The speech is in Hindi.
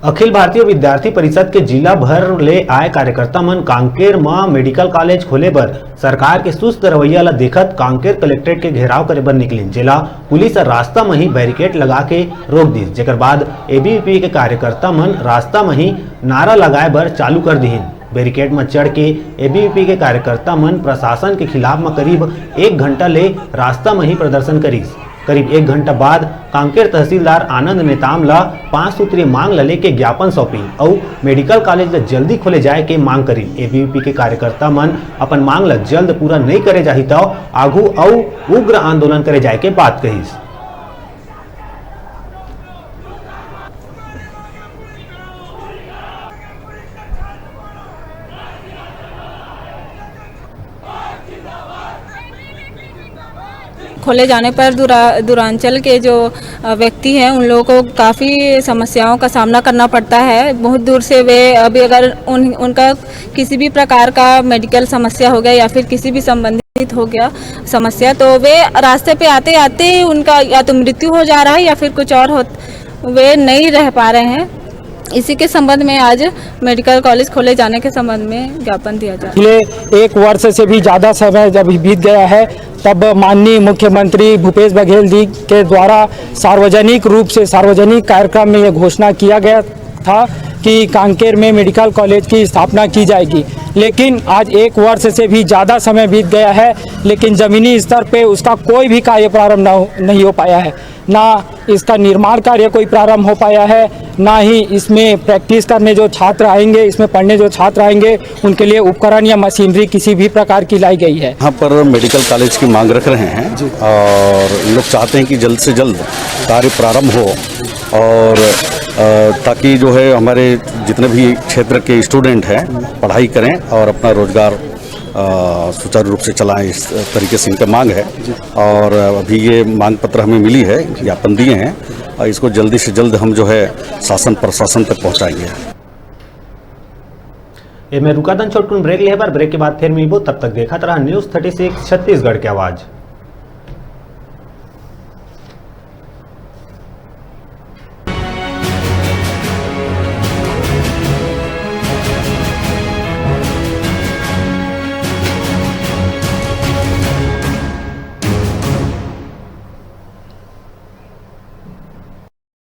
अखिल भारतीय विद्यार्थी परिषद के जिला भर ले आए कार्यकर्ता मन कांकेर में मेडिकल कॉलेज खोले बर सरकार के सुस्त रवैया ला देखत कांकेर कलेक्ट्रेट के घेराव करे बर निकलिन, जेला पुलिस रास्ता में ही बैरिकेड लगा के रोक दिस। जेकर बाद एबीवीपी के कार्यकर्ता मन रास्ता में ही नारा लगाए बर चालू कर दिहिन। बैरिकेड में चढ़ के एबीवीपी के कार्यकर्ता मन प्रशासन के खिलाफ में करीब 1 घंटा ले रास्ता में ही प्रदर्शन करीस। करीब 1 घंटा बाद कांकेर तहसीलदार आनंद नेताम ला 5 सूत्रीय मांग ला लेके ज्ञापन सौंपी और मेडिकल कॉलेज ला जल्दी खोले जाए के मांग करी। एबीवीपी के कार्यकर्ता मन अपन मांग ला जल्द पूरा नहीं करे जाही तो आगू और उग्र आंदोलन करे जाए के बात कहीस। खोले जाने पर दूरांचल के जो व्यक्ति हैं उन लोगों को काफ़ी समस्याओं का सामना करना पड़ता है। बहुत दूर से वे अभी अगर उनका किसी भी प्रकार का मेडिकल समस्या हो गया या फिर किसी भी संबंधित हो गया समस्या, तो वे रास्ते पे आते आते उनका या तो मृत्यु हो जा रहा है या फिर कुछ और वे नहीं रह पा रहे हैं। इसी के संबंध में आज मेडिकल कॉलेज खोले जाने के संबंध में ज्ञापन दिया जा रहा है। पिछले 1 वर्ष से भी ज़्यादा समय जब बीत गया है तब माननीय मुख्यमंत्री भूपेश बघेल जी के द्वारा सार्वजनिक रूप से सार्वजनिक कार्यक्रम में ये घोषणा किया गया था कि कांकेर में मेडिकल कॉलेज की स्थापना की जाएगी, लेकिन आज 1 वर्ष से भी ज़्यादा समय बीत गया है, लेकिन ज़मीनी स्तर पे उसका कोई भी कार्य प्रारंभ नहीं हो पाया है। ना इसका निर्माण कार्य कोई प्रारंभ हो पाया है, ना ही इसमें प्रैक्टिस करने जो छात्र आएंगे, इसमें पढ़ने जो छात्र आएंगे उनके लिए उपकरण या मशीनरी किसी भी प्रकार की लाई गई है। यहाँ पर मेडिकल कॉलेज की मांग रख रहे हैं और लोग चाहते हैं कि जल्द से जल्द कार्य प्रारंभ हो और ताकि जो है हमारे जितने भी क्षेत्र के स्टूडेंट हैं पढ़ाई करें और अपना रोजगार सुचारू रूप से चलाएं, इस तरीके से इनका मांग है। और अभी ये मांग पत्र हमें मिली है, ज्ञापन दिए हैं और इसको जल्दी से जल्द हम जो है शासन प्रशासन तक पहुंचाएंगे। मैं रुका दन छोटकुन ब्रेक ले बार, ब्रेक के बाद फिर मिलबो, तब तक देखा रहा न्यूज़ 36 छत्तीसगढ़ की आवाज़।